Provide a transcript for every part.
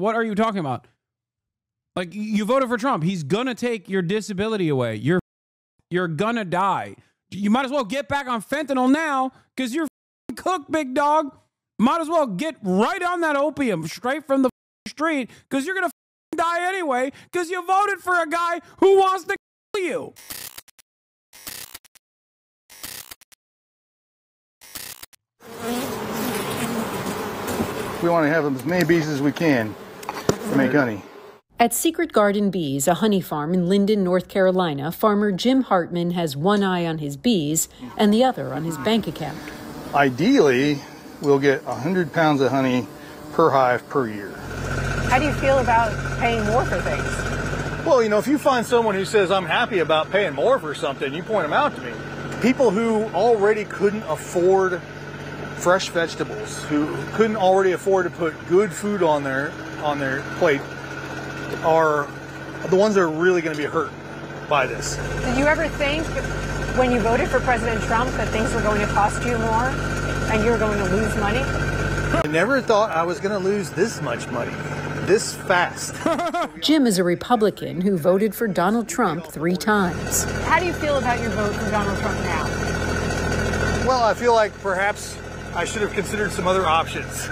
what are you talking about? Like, you voted for Trump. He's gonna take your disability away. You're gonna die. You might as well get back on fentanyl now because you're cooked, big dog. Might as well get right on that opium straight from the street because you're gonna die anyway because you voted for a guy who wants to kill you. We want to have as many bees as we can to make honey. At Secret Garden Bees, a honey farm in Linden, North Carolina, farmer Jim Hartman has one eye on his bees and the other on his bank account. Ideally, we'll get 100 pounds of honey per hive per year. How do you feel about paying more for things? Well, you know, if you find someone who says, I'm happy about paying more for something, you point them out to me. People who already couldn't afford fresh vegetables, who couldn't already afford to put good food on their plate, are the ones that are really going to be hurt by this. Did you ever think when you voted for President Trump that things were going to cost you more and you were going to lose money? I never thought I was going to lose this much money, this fast. Jim is a Republican who voted for Donald Trump 3 times. How do you feel about your vote for Donald Trump now? Well, I feel like perhaps I should have considered some other options.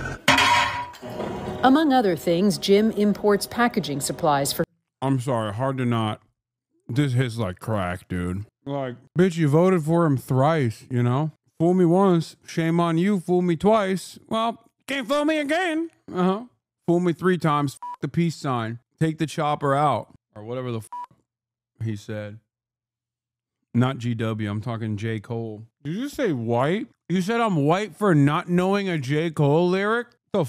Among other things, Jim imports packaging supplies for... I'm sorry, hard to not. This hits like crack, dude. Like, bitch, you voted for him thrice, you know? Fool me once, shame on you. Fool me twice, well, can't fool me again. Fool me 3 times, the peace sign. Take the chopper out. Or whatever the he said. Not GW, I'm talking J. Cole. Did you say white? You said I'm white for not knowing a J. Cole lyric? The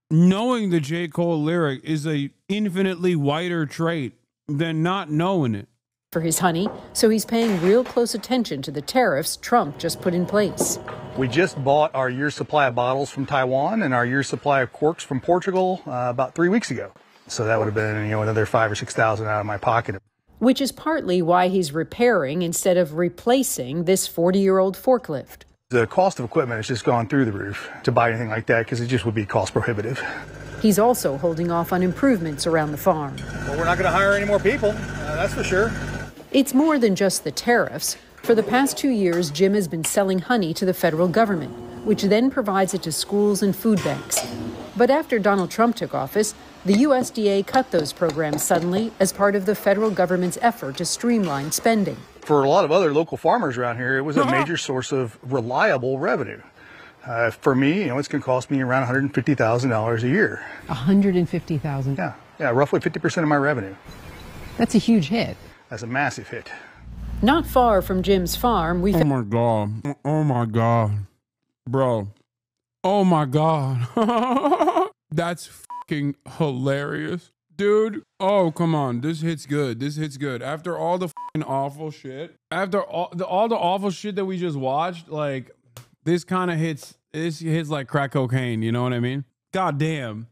knowing the J. Cole lyric is a infinitely whiter trait than not knowing it. For his honey, so he's paying real close attention to the tariffs Trump just put in place. We just bought our year's supply of bottles from Taiwan and our year's supply of corks from Portugal about 3 weeks ago. So that would have been, you know, another $5,000 or $6,000 out of my pocket. Which is partly why he's repairing instead of replacing this 40-year-old forklift. The cost of equipment has just gone through the roof to buy anything like that because it just would be cost prohibitive. He's also holding off on improvements around the farm. Well, we're not going to hire any more people, that's for sure. It's more than just the tariffs. For the past 2 years, Jim has been selling honey to the federal government, which then provides it to schools and food banks. But after Donald Trump took office, the USDA cut those programs suddenly as part of the federal government's effort to streamline spending. For a lot of other local farmers around here, it was a major source of reliable revenue. For me, you know, it's going to cost me around $150,000 a year. $150,000? Yeah, roughly 50% of my revenue. That's a huge hit. That's a massive hit. Not far from Jim's farm, we... Oh my God. Oh my God. Bro. Oh my God. That's fucking hilarious. Dude, oh, come on. This hits good. This hits good. After all the fucking awful shit, after all the awful shit that we just watched, like, this kind of hits like crack cocaine. You know what I mean? God damn.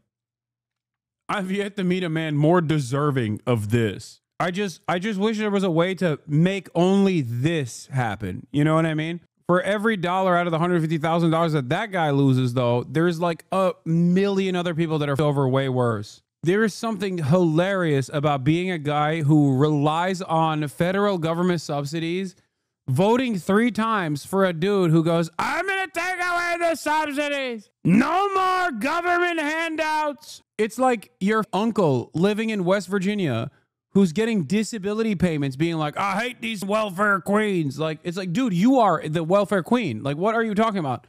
I've yet to meet a man more deserving of this. I just wish there was a way to make only this happen. You know what I mean? For every dollar out of the $150,000 that guy loses, though, there's like a million other people that are over way worse. There is something hilarious about being a guy who relies on federal government subsidies, voting 3 times for a dude who goes, I'm going to take away the subsidies. No more government handouts. It's like your uncle living in West Virginia who's getting disability payments being like, I hate these welfare queens. Like, it's like, dude, you are the welfare queen. Like, what are you talking about?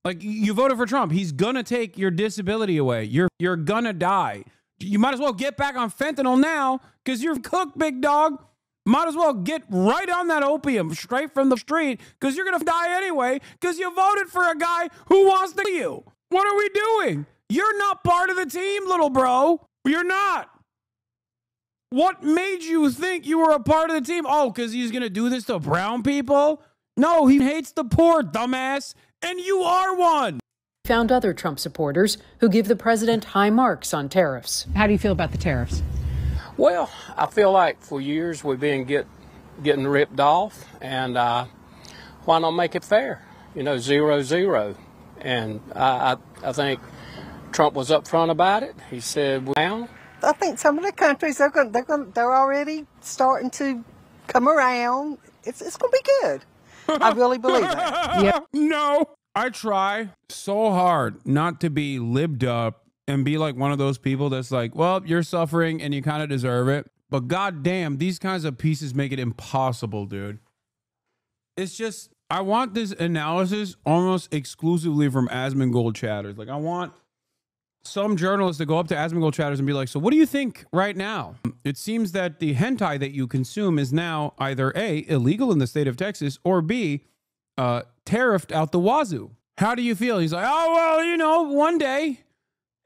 Like, you voted for Trump. He's gonna take your disability away. You're gonna die. You might as well get back on fentanyl now because you're cooked, big dog. Might as well get right on that opium straight from the street because you're gonna die anyway because you voted for a guy who wants to kill you. What are we doing? You're not part of the team, little bro. You're not. What made you think you were a part of the team? Oh, because he's gonna do this to brown people? No, he hates the poor, dumbass. And you are one. Found other Trump supporters who give the president high marks on tariffs. How do you feel about the tariffs? Well, I feel like for years we've been getting ripped off, and why not make it fair? You know, 0-0. And I think Trump was upfront about it. He said, "Now." I think some of the countries they're already starting to come around. It's going to be good. I really believe that. Yeah. No, I try so hard not to be libbed up and be like one of those people that's like, well, you're suffering and you kind of deserve it. But goddamn, these kinds of pieces make it impossible, dude. It's just, I want this analysis almost exclusively from Asmongold chatters. Like, I want some journalists to go up to Asmongold chatters and be like, so what do you think right now? It seems that the hentai that you consume is now either A, illegal in the state of Texas, or B, tariffed out the wazoo. How do you feel? He's like, oh, well, you know, one day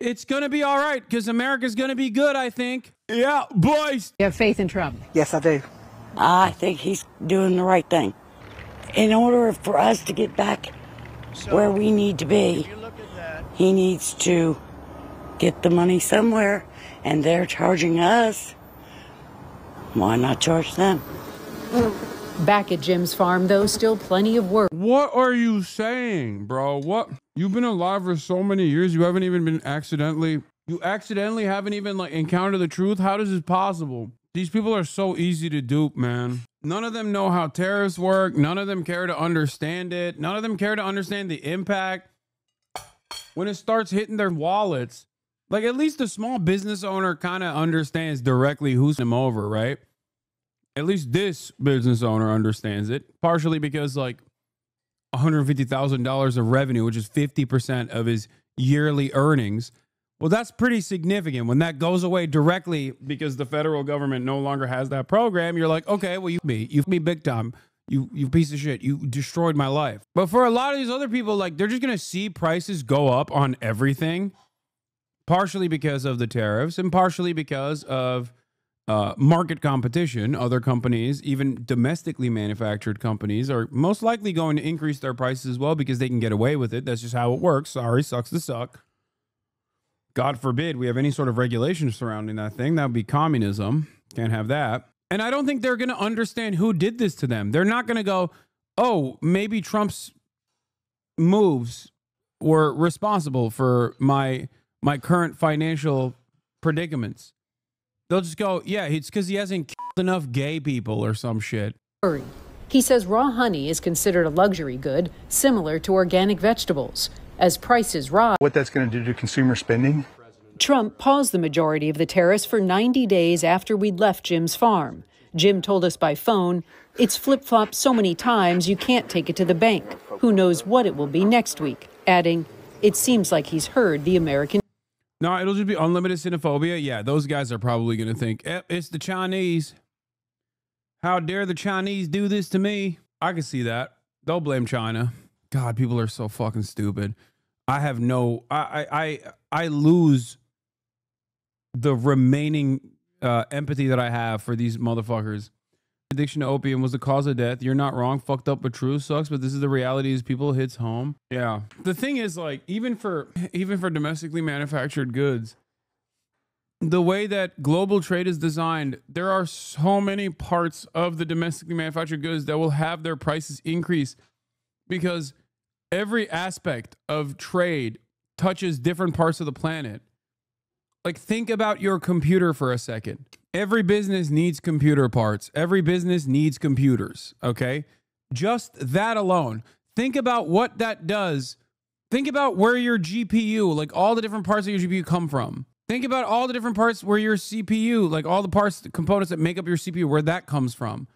it's going to be all right because America's going to be good, I think. Yeah, boys. You have faith in Trump? Yes, I do. I think he's doing the right thing. In order for us to get back where we need to be, he needs to get the money somewhere, and they're charging us. Why not charge them? Back at Jim's farm, though, still plenty of work. What are you saying, bro? What? You've been alive for so many years. You haven't even been you accidentally haven't even like encountered the truth. How is this possible? These people are so easy to dupe, man. None of them know how tariffs work. None of them care to understand it. None of them care to understand the impact when it starts hitting their wallets. Like, at least the small business owner kind of understands directly who's him over, right? At least this business owner understands it, partially because like $150,000 of revenue, which is 50% of his yearly earnings. Well, that's pretty significant. When that goes away directly because the federal government no longer has that program, you're like, okay, well, you've me big time. You piece of shit. You destroyed my life. But for a lot of these other people, like, they're just going to see prices go up on everything, partially because of the tariffs and partially because of market competition. Other companies, even domestically manufactured companies, are most likely going to increase their prices as well because they can get away with it. That's just how it works. Sorry, sucks to suck. God forbid we have any sort of regulation surrounding that thing. That would be communism. Can't have that. And I don't think they're going to understand who did this to them. They're not going to go, oh, maybe Trump's moves were responsible for my current financial predicaments. They'll just go, yeah, it's because he hasn't killed enough gay people or some shit. He says raw honey is considered a luxury good, similar to organic vegetables. As prices rise, What that's going to do to consumer spending? Trump paused the majority of the tariffs for 90 days after we'd left Jim's farm. Jim told us by phone, it's flip-flopped so many times you can't take it to the bank. Who knows what it will be next week? Adding, it seems like he's heard the American. No, it'll just be unlimited xenophobia. Yeah, those guys are probably going to think, it's the Chinese. How dare the Chinese do this to me? I can see that. They'll blame China. God, people are so fucking stupid. I have no, I lose the remaining empathy that I have for these motherfuckers. Addiction to opium was the cause of death. You're not wrong. Fucked up but true. Sucks, but this is the reality. Is people hits home. Yeah. The thing is, like, even for domestically manufactured goods, the way that global trade is designed, there are so many parts of the domestically manufactured goods that will have their prices increase because every aspect of trade touches different parts of the planet. Like, think about your computer for a second. Every business needs computer parts. Every business needs computers, okay? Just that alone. Think about what that does. Think about where your GPU, like all the different parts of your GPU come from. Think about all the different parts where your CPU, like all the parts, the components that make up your CPU, where that comes from.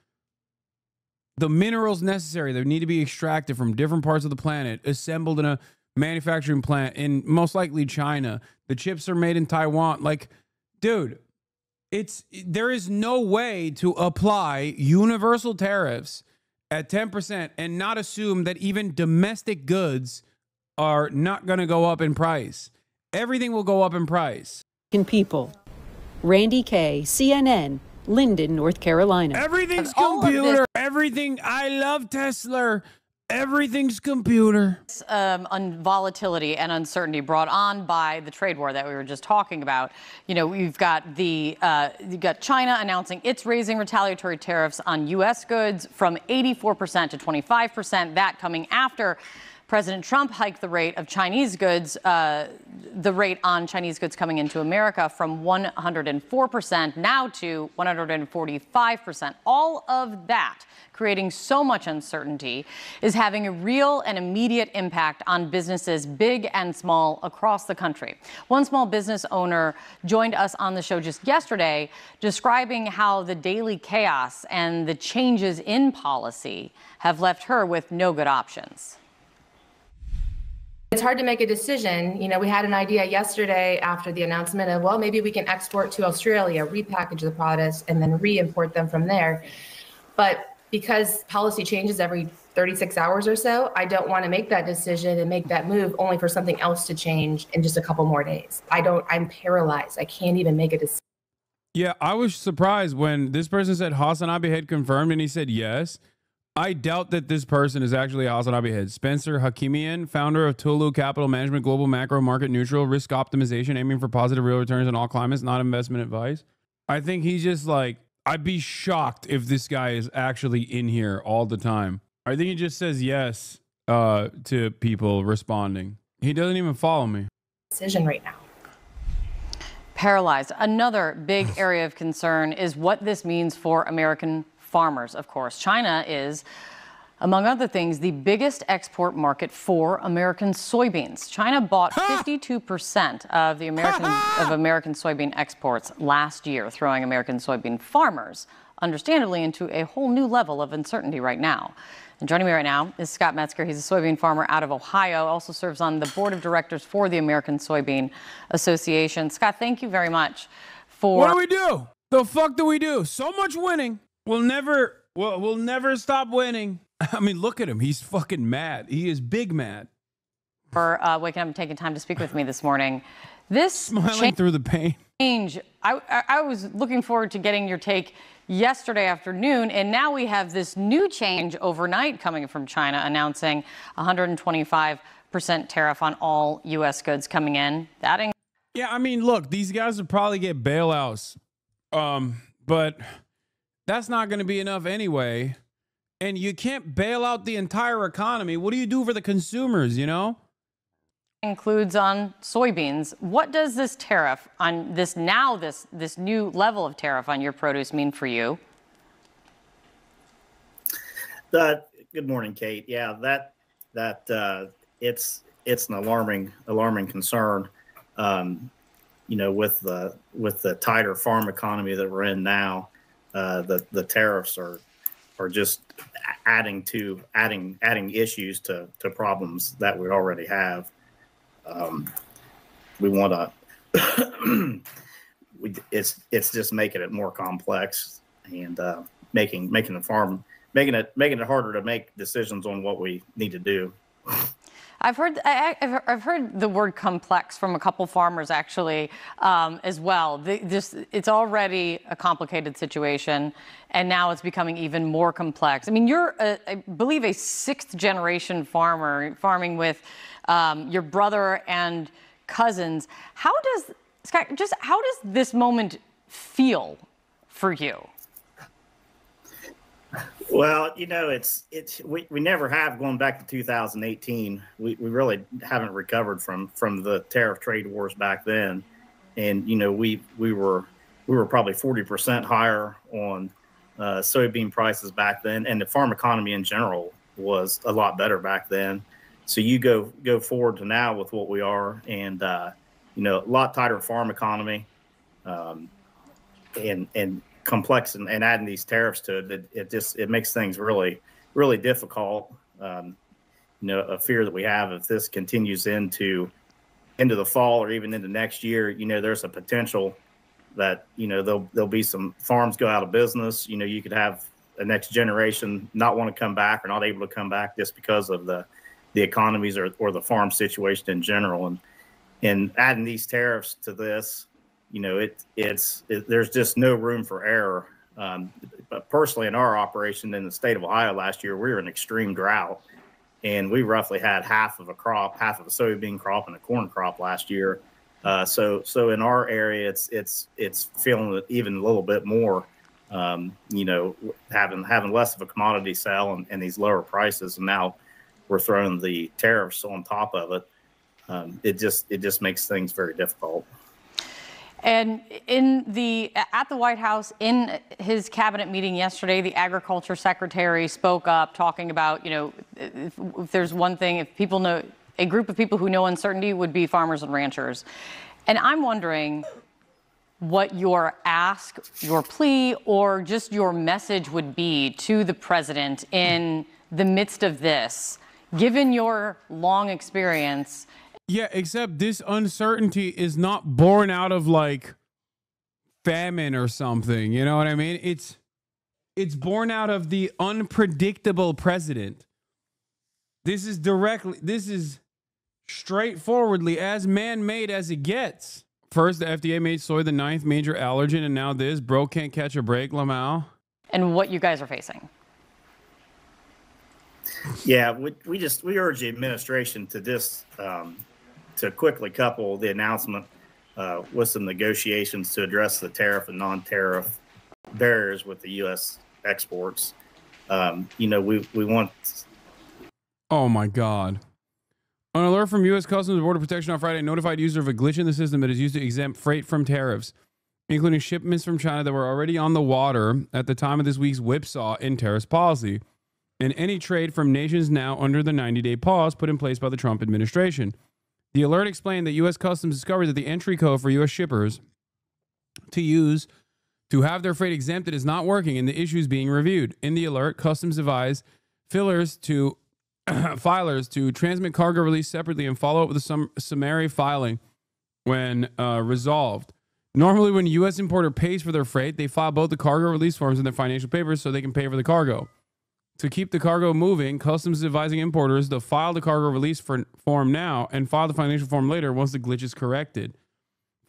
The minerals necessary that need to be extracted from different parts of the planet, assembled in a manufacturing plant in most likely China. The chips are made in Taiwan. Like, dude, there is no way to apply universal tariffs at 10% and not assume that even domestic goods are not going to go up in price. Everything will go up in price. People. Randy Kay, CNN, Linden, North Carolina. Everything's computer. Everything. I love Tesla. Everything's computer. On volatility and uncertainty brought on by the trade war that we were just talking about. You know, you've got China announcing it's raising retaliatory tariffs on U.S. goods from 84% to 25%. That coming after President Trump hiked the rate of Chinese goods, the rate on Chinese goods coming into America from 104% now to 145%. All of that, creating so much uncertainty, is having a real and immediate impact on businesses big and small across the country. One small business owner joined us on the show just yesterday describing how the daily chaos and the changes in policy have left her with no good options. It's hard to make a decision. You know, we had an idea yesterday after the announcement of, well, maybe we can export to Australia, repackage the products, and then re-import them from there. But because policy changes every 36 hours or so, I don't want to make that decision and make that move only for something else to change in just a couple more days. I'm paralyzed. I can't even make a decision. Yeah, I was surprised when this person said Hassan Abihed confirmed and he said yes. I doubt that this person is actually Hassan Abihed. Spencer Hakimian, founder of Tulu Capital Management, global macro market neutral, risk optimization, aiming for positive real returns in all climates, not investment advice. I think he's just like, I'd be shocked if this guy is actually in here all the time. I think he just says yes to people responding. He doesn't even follow me. Decision right now. Paralyzed. Another big area of concern is what this means for American farmers, of course. China is, among other things, the biggest export market for American soybeans. China bought 52% of the American soybean exports last year, throwing American soybean farmers, understandably, into a whole new level of uncertainty right now. And joining me right now is Scott Metzger. He's a soybean farmer out of Ohio, also serves on the board of directors for the American Soybean Association. Scott, thank you very much for... What do we do? The fuck do we do? So much winning. We'll never stop winning. I mean, look at him. He's fucking mad. He is big mad. For waking up and taking time to speak with me this morning. This smiling through the pain. I was looking forward to getting your take yesterday afternoon, and now we have this new change overnight coming from China announcing 125% tariff on all U.S. goods coming in. Yeah, I mean, look, these guys would probably get bailouts, but that's not going to be enough anyway. And you can't bail out the entire economy. What do you do for the consumers, you know? Includes on soybeans. What does this tariff on this new level of tariff on your produce mean for you? Good morning, Kate. Yeah, it's an alarming concern. You know, with the tighter farm economy that we're in now, the tariffs are just adding issues to problems that we already have. We want to it's just making it more complex and making it harder to make decisions on what we need to do. I've heard the word complex from a couple farmers actually as well. It's already a complicated situation, and now it's becoming even more complex. I mean, you're, I believe, a sixth-generation farmer, farming with your brother and cousins. How does this moment feel for you? Well, you know, we never have, going back to 2018. We really haven't recovered from the tariff trade wars back then, and you know we were probably 40% higher on soybean prices back then, and the farm economy in general was a lot better back then. So you go forward to now with what we are, and you know, a lot tighter farm economy, and complex, and adding these tariffs to it, it makes things really, really difficult. You know, a fear that we have, if this continues into the fall or even into next year, you know, there's a potential that, you know, there'll be some farms go out of business. You know, you could have a next generation not want to come back or not able to come back just because of the economies or the farm situation in general. And adding these tariffs to this, you know, there's just no room for error. But personally, in our operation in the state of Ohio last year, we were in extreme drought, and we roughly had half of a soybean crop and a corn crop last year. So in our area, it's feeling it even a little bit more. You know, having less of a commodity sale and these lower prices, and now we're throwing the tariffs on top of it. It just makes things very difficult. And at the White House, in his cabinet meeting yesterday, the Agriculture Secretary spoke up, talking about, if there's one thing, if people know, a group of people who know uncertainty would be farmers and ranchers. And I'm wondering what your ask, your plea, or just your message would be to the president in the midst of this, given your long experience. Yeah, except this uncertainty is not born out of like famine or something. You know what I mean? It's born out of the unpredictable president. This is straightforwardly as man-made as it gets. First, the FDA made soy the 9th major allergen, and now this. Bro can't catch a break, Lamau. And what you guys are facing. Yeah, we urge the administration to to quickly couple the announcement with some negotiations to address the tariff and non-tariff barriers with the U.S. exports. We want. Oh my God. An alert from U.S. Customs and Border Protection on Friday notified user of a glitch in the system that is used to exempt freight from tariffs, including shipments from China that were already on the water at the time of this week's whipsaw in tariffs policy, and any trade from nations now under the 90-day pause put in place by the Trump administration. The alert explained that U.S. Customs discovered that the entry code for U.S. shippers to use to have their freight exempted is not working, and the issue is being reviewed. In the alert, Customs advised filers to transmit cargo release separately and follow up with a summary filing when resolved. Normally, when a U.S. importer pays for their freight, they file both the cargo release forms and their financial papers so they can pay for the cargo. To keep the cargo moving, Customs is advising importers to file the cargo release form now and file the financial form later once the glitch is corrected.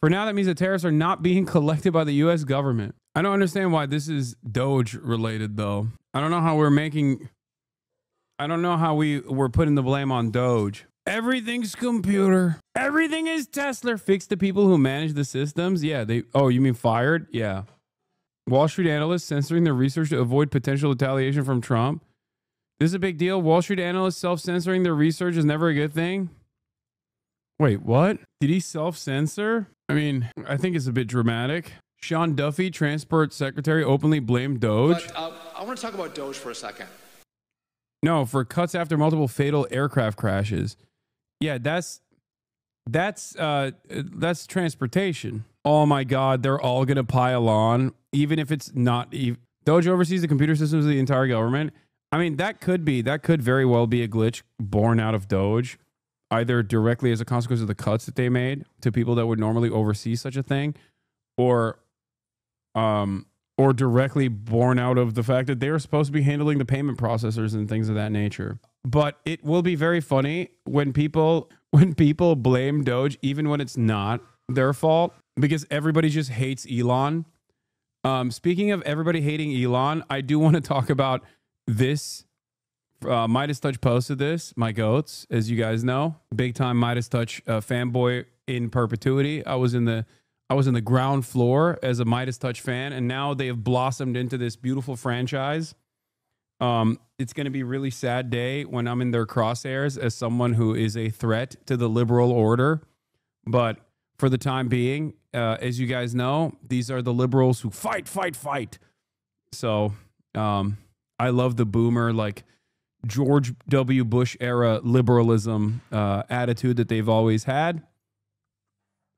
For now, that means the tariffs are not being collected by the U.S. government. I don't understand why this is Doge related, though. I don't know how we were putting the blame on Doge. Everything's computer. Everything is Tesla. Fix the people who manage the systems. Yeah, oh, you mean fired? Yeah. Wall Street analysts censoring their research to avoid potential retaliation from Trump. This is a big deal. Wall Street analysts self-censoring their research is never a good thing. Wait, what? Did he self-censor? I mean, I think it's a bit dramatic. Sean Duffy, Transport Secretary, openly blamed Doge. But, I want to talk about Doge for a second. No, for cuts after multiple fatal aircraft crashes. Yeah, that's transportation. Oh my God, they're all gonna pile on, even if it's not. Doge oversees the computer systems of the entire government. I mean, that could very well be a glitch born out of Doge, either directly as a consequence of the cuts that they made to people that would normally oversee such a thing, or directly born out of the fact that they're supposed to be handling the payment processors and things of that nature. But it will be very funny when people blame Doge, even when it's not their fault, because everybody just hates Elon. Speaking of everybody hating Elon, I do want to talk about this. Midas Touch posted this, my goats, as you guys know, big time Midas Touch fanboy in perpetuity. I was in the ground floor as a Midas Touch fan, and now they have blossomed into this beautiful franchise. It's going to be a really sad day when I'm in their crosshairs as someone who is a threat to the liberal order. But for the time being, as you guys know, these are the liberals who fight. So I love the boomer, like George W. Bush era liberalism attitude that they've always had.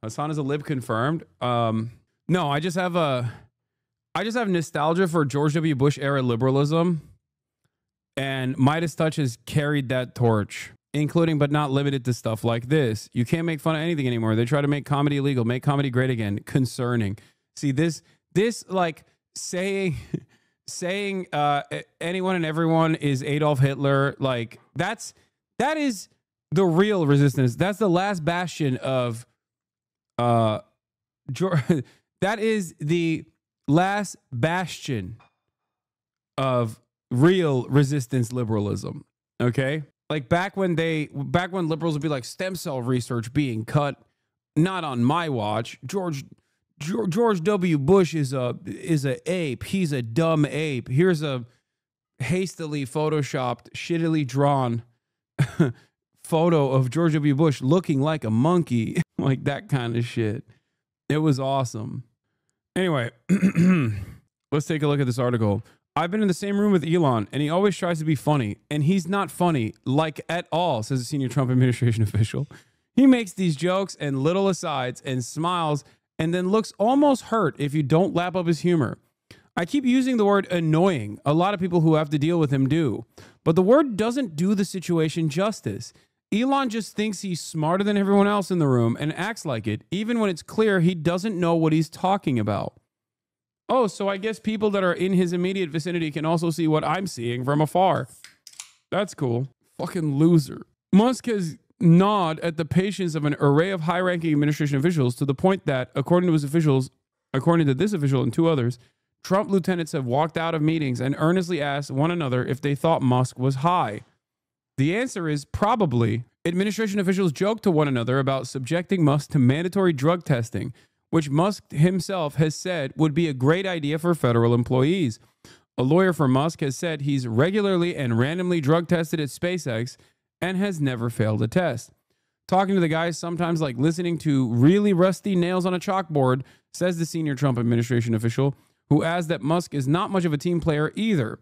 Hassan is a lib confirmed. No, I just have nostalgia for George W. Bush era liberalism, and Midas Touch has carried that torch, including but not limited to stuff like this. You can't make fun of anything anymore. They try to make comedy illegal, make comedy great again. Concerning. See, this like saying anyone and everyone is Adolf Hitler, like that is the real resistance. That's the last bastion of that is the last bastion of real resistance liberalism. Okay, like back when liberals would be like, stem cell research being cut, not on my watch. George W. Bush is a ape. He's a dumb ape. Here's a hastily photoshopped, shittily drawn photo of George W. Bush looking like a monkey, like that kind of shit. It was awesome. Anyway, let's take a look at this article. I've been in the same room with Elon, and he always tries to be funny, and he's not funny, like, at all, says a senior Trump administration official. He makes these jokes and little asides and smiles and then looks almost hurt if you don't lap up his humor. I keep using the word annoying. A lot of people who have to deal with him do. But the word doesn't do the situation justice. Elon just thinks he's smarter than everyone else in the room and acts like it, even when it's clear he doesn't know what he's talking about. Oh, so I guess people that are in his immediate vicinity can also see what I'm seeing from afar. That's cool. Fucking loser. Musk has gnawed at the patience of an array of high-ranking administration officials to the point that, according to this official and two others, Trump lieutenants have walked out of meetings and earnestly asked one another if they thought Musk was high. The answer is probably. Administration officials joked to one another about subjecting Musk to mandatory drug testing, which Musk himself has said would be a great idea for federal employees. A lawyer for Musk has said he's regularly and randomly drug tested at SpaceX and has never failed a test. Talking to the guy is sometimes like listening to really rusty nails on a chalkboard, says the senior Trump administration official, who adds that Musk is not much of a team player either.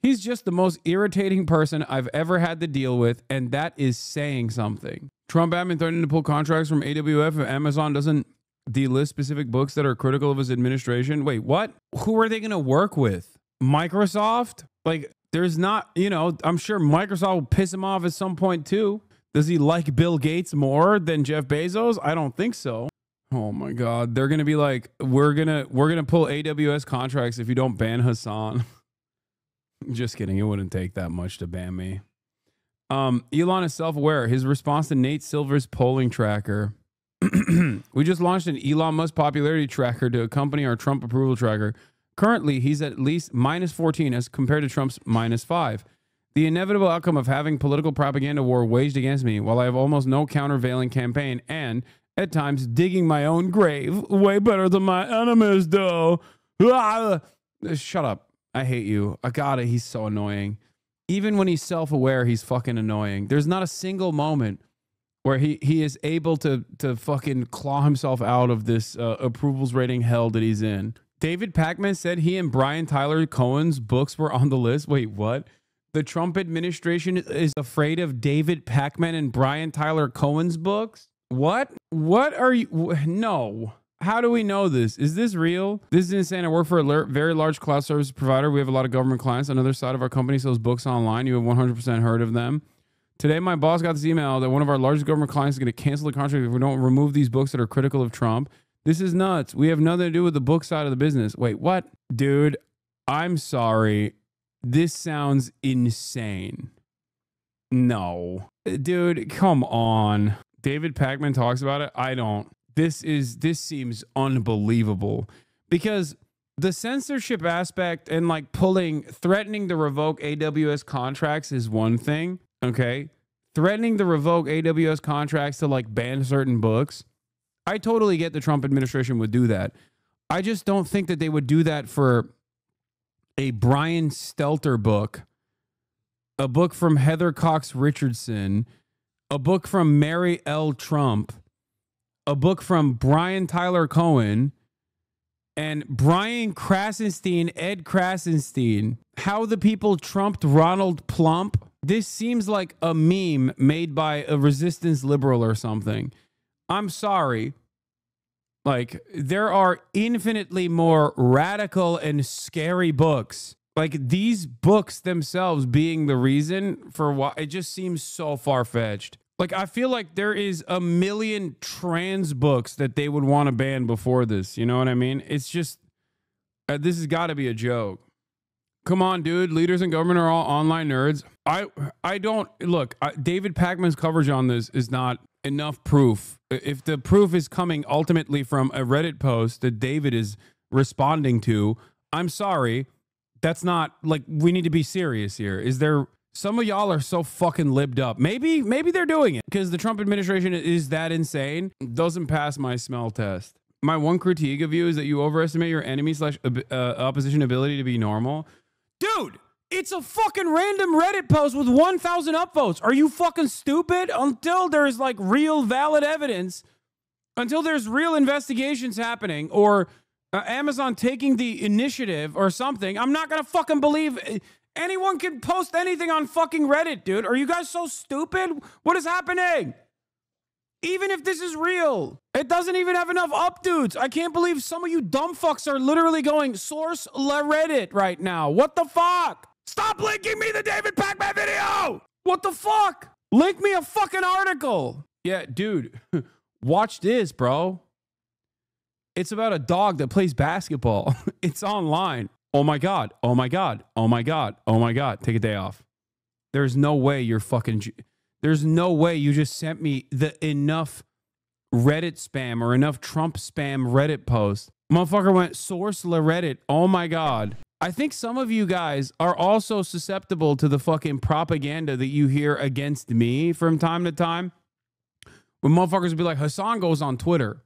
He's just the most irritating person I've ever had to deal with, and that is saying something. Trump admin threatening to pull contracts from AWF if Amazon doesn't delist specific books that are critical of his administration. Wait, what? Who are they going to work with? Microsoft? Like, there's not, I'm sure Microsoft will piss him off at some point too. Does he like Bill Gates more than Jeff Bezos? I don't think so. Oh my God. They're going to be like, we're going to pull AWS contracts if you don't ban Hassan. Just kidding. It wouldn't take that much to ban me. Elon is self-aware. His response to Nate Silver's polling tracker. We just launched an Elon Musk popularity tracker to accompany our Trump approval tracker. Currently, he's at least -14 as compared to Trump's -5. The inevitable outcome of having political propaganda war waged against me while I have almost no countervailing campaign and, at times, digging my own grave way better than my enemies do. Shut up. I hate you. I got it. He's so annoying. Even when he's self-aware, he's fucking annoying. There's not a single moment where he is able to fucking claw himself out of this approvals rating hell that he's in. David Pakman said he and Brian Tyler Cohen's books were on the list. Wait, what? The Trump administration is afraid of David Pakman and Brian Tyler Cohen's books? What? What are you? No. How do we know this? Is this real? This is insane. I work for a very large cloud service provider. We have a lot of government clients. Another side of our company sells books online. You have 100% heard of them. Today, my boss got this email that one of our largest government clients is going to cancel the contract if we don't remove these books that are critical of Trump. This is nuts. We have nothing to do with the book side of the business. Wait, what? Dude, I'm sorry. This sounds insane. No. Dude, come on. David Pakman talks about it. I don't. This seems unbelievable because the censorship aspect and like threatening to revoke AWS contracts is one thing. Okay. Threatening to revoke AWS contracts to like ban certain books. I totally get the Trump administration would do that. I just don't think that they would do that for a Brian Stelter book, a book from Heather Cox Richardson, a book from Mary L. Trump, a book from Brian Tyler Cohen, and Brian Krasenstein, Ed Krasenstein, How the People Trumped Ronald Plump. This seems like a meme made by a resistance liberal or something. I'm sorry. Like, there are infinitely more radical and scary books. Like, these books themselves being the reason for why it just seems so far-fetched. Like, I feel like there is a million trans books that they would want to ban before this. You know what I mean? It's just, this has got to be a joke. Come on, dude. Leaders in government are all online nerds. I don't, look, David Pakman's coverage on this is not enough proof. If the proof is coming ultimately from a Reddit post that David is responding to, I'm sorry. That's not, like, we need to be serious here. Is there... Some of y'all are so fucking libbed up. Maybe they're doing it because the Trump administration is that insane. Doesn't pass my smell test. My one critique of you is that you overestimate your enemy / opposition ability to be normal. Dude, It's a fucking random Reddit post with 1,000 upvotes. Are you fucking stupid? Until there's like real valid evidence, until there's real investigations happening, or Amazon taking the initiative or something, I'm not gonna fucking believe anyone can post anything on fucking Reddit, dude. Are you guys so stupid? What is happening? Even if this is real, it doesn't even have enough updates. I can't believe some of you dumb fucks are literally going source la Reddit right now. What the fuck? Stop linking me the David Pakman video! What the fuck? Link me a fucking article. Yeah, dude, watch this, bro. It's about a dog that plays basketball. It's online. Oh my God. Oh my God. Oh my God. Oh my God. Take a day off. There's no way you're fucking... There's no way you just sent me enough Reddit spam or enough Trump spam Reddit post. Motherfucker went source la Reddit. Oh my God. I think some of you guys are also susceptible to the fucking propaganda that you hear against me from time to time. When motherfuckers will be like, Hassan goes on Twitter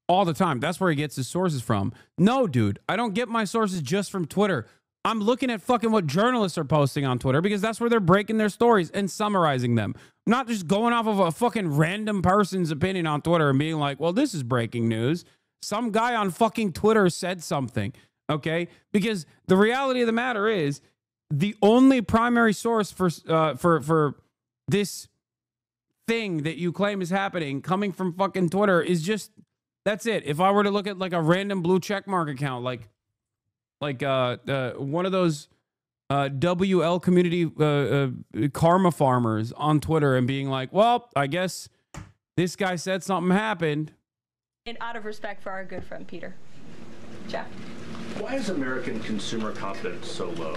all the time. That's where he gets his sources from. No, dude, I don't get my sources just from Twitter. I'm looking at fucking what journalists are posting on Twitter because that's where they're breaking their stories and summarizing them. I'm not just going off of a fucking random person's opinion on Twitter and being like, well, this is breaking news. Some guy on fucking Twitter said something. Okay, because the reality of the matter is the only primary source for this thing that you claim is happening coming from fucking Twitter is just, that's it. If I were to look at like a random blue checkmark account, like one of those WL community karma farmers on Twitter and being like, well, I guess this guy said something happened. And out of respect for our good friend Peter. Jeff. Why is American consumer confidence so low?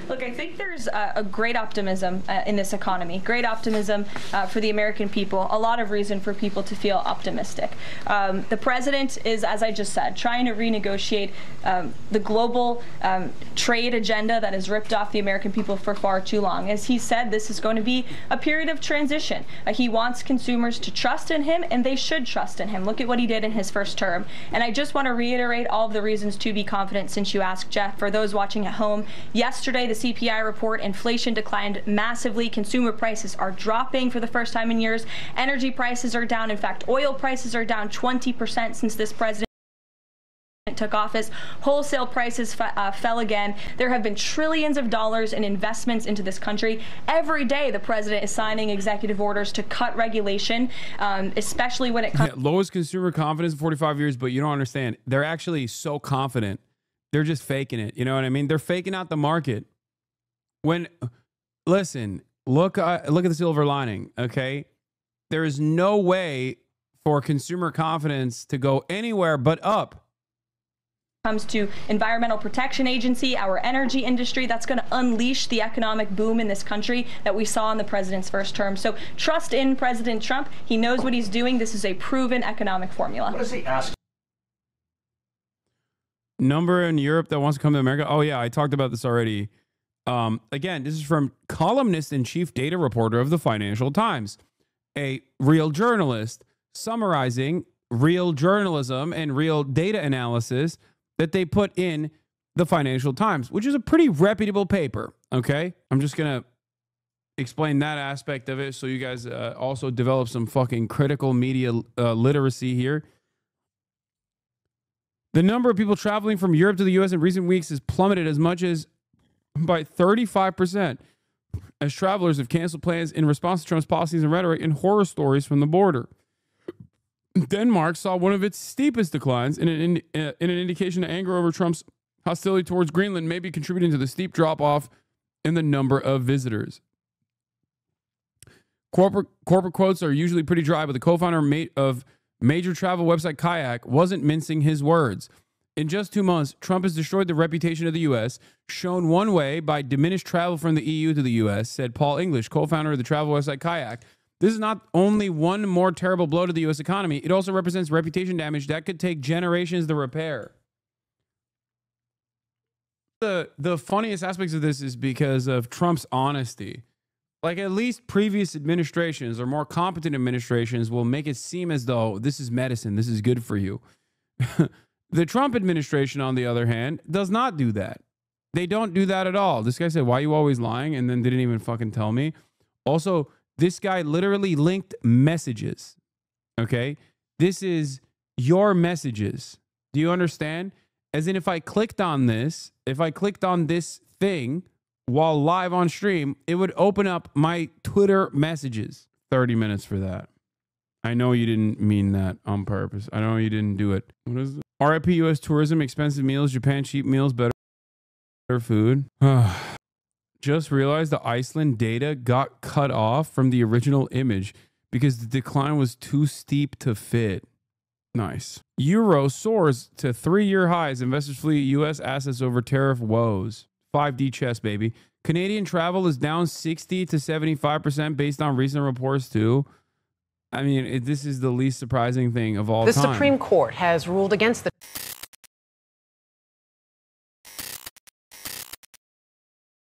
Look, I think there's a great optimism in this economy, great optimism for the American people, a lot of reason for people to feel optimistic. The president is, as I just said, trying to renegotiate the global trade agenda that has ripped off the American people for far too long. As he said, this is going to be a period of transition. He wants consumers to trust in him, and they should trust in him. Look at what he did in his first term. And I just want to reiterate all of the reasons to be confident since you asked, Jeff. For those watching at home, yesterday the CPI report, inflation declined massively. Consumer prices are dropping for the first time in years. Energy prices are down. In fact, oil prices are down 20% since this president took office. Wholesale prices fell again. There have been trillions of dollars in investments into this country. Every day the president is signing executive orders to cut regulation, especially when it comes... Lowest consumer confidence in 45 years, but you don't understand. They're actually so confident. They're just faking it. You know what I mean? They're faking out the market. When, listen, look at the silver lining, okay? There is no way for consumer confidence to go anywhere but up. Comes to Environmental Protection Agency, our energy industry, that's going to unleash the economic boom in this country that we saw in the president's first term. So trust in President Trump. He knows what he's doing. This is a proven economic formula. What does he ask? Number in Europe that wants to come to America. Oh yeah, I talked about this already. Again, this is from columnist and chief data reporter of the Financial Times, a real journalist summarizing real journalism and real data analysis that they put in the Financial Times, which is a pretty reputable paper. Okay, I'm just gonna explain that aspect of it so you guys also develop some fucking critical media literacy here. The number of people traveling from Europe to the U.S. in recent weeks has plummeted as much as by 35% as travelers have canceled plans in response to Trump's policies and rhetoric and horror stories from the border. Denmark saw one of its steepest declines in an indication of anger over Trump's hostility towards Greenland may be contributing to the steep drop-off in the number of visitors. Corporate quotes are usually pretty dry, but the co-founder of major travel website Kayak wasn't mincing his words. In just 2 months, Trump has destroyed the reputation of the U.S., shown one way by diminished travel from the EU to the U.S., said Paul English, co-founder of the travel website Kayak. This is not only one more terrible blow to the U.S. economy, it also represents reputation damage that could take generations to repair. The funniest aspects of this is because of Trump's honesty. Like, at least previous administrations or more competent administrations will make it seem as though this is medicine, this is good for you. The Trump administration, on the other hand, does not do that. They don't do that at all. This guy said, why are you always lying? And then didn't even fucking tell me. Also, this guy literally linked messages. Okay? This is your messages. Do you understand? As in, if I clicked on this thing while live on stream, it would open up my Twitter messages. 30 minutes for that. I know you didn't mean that on purpose. I know you didn't do it. What is it? RIP US tourism, expensive meals, Japan cheap meals, better food. Just realized the Iceland data got cut off from the original image because the decline was too steep to fit. Nice. Euro soars to 3-year highs. Investors flee U.S. assets over tariff woes. 5D chess, baby. Canadian travel is down 60 to 75% based on recent reports, too. I mean, this is the least surprising thing of all time. The Supreme Court has ruled against the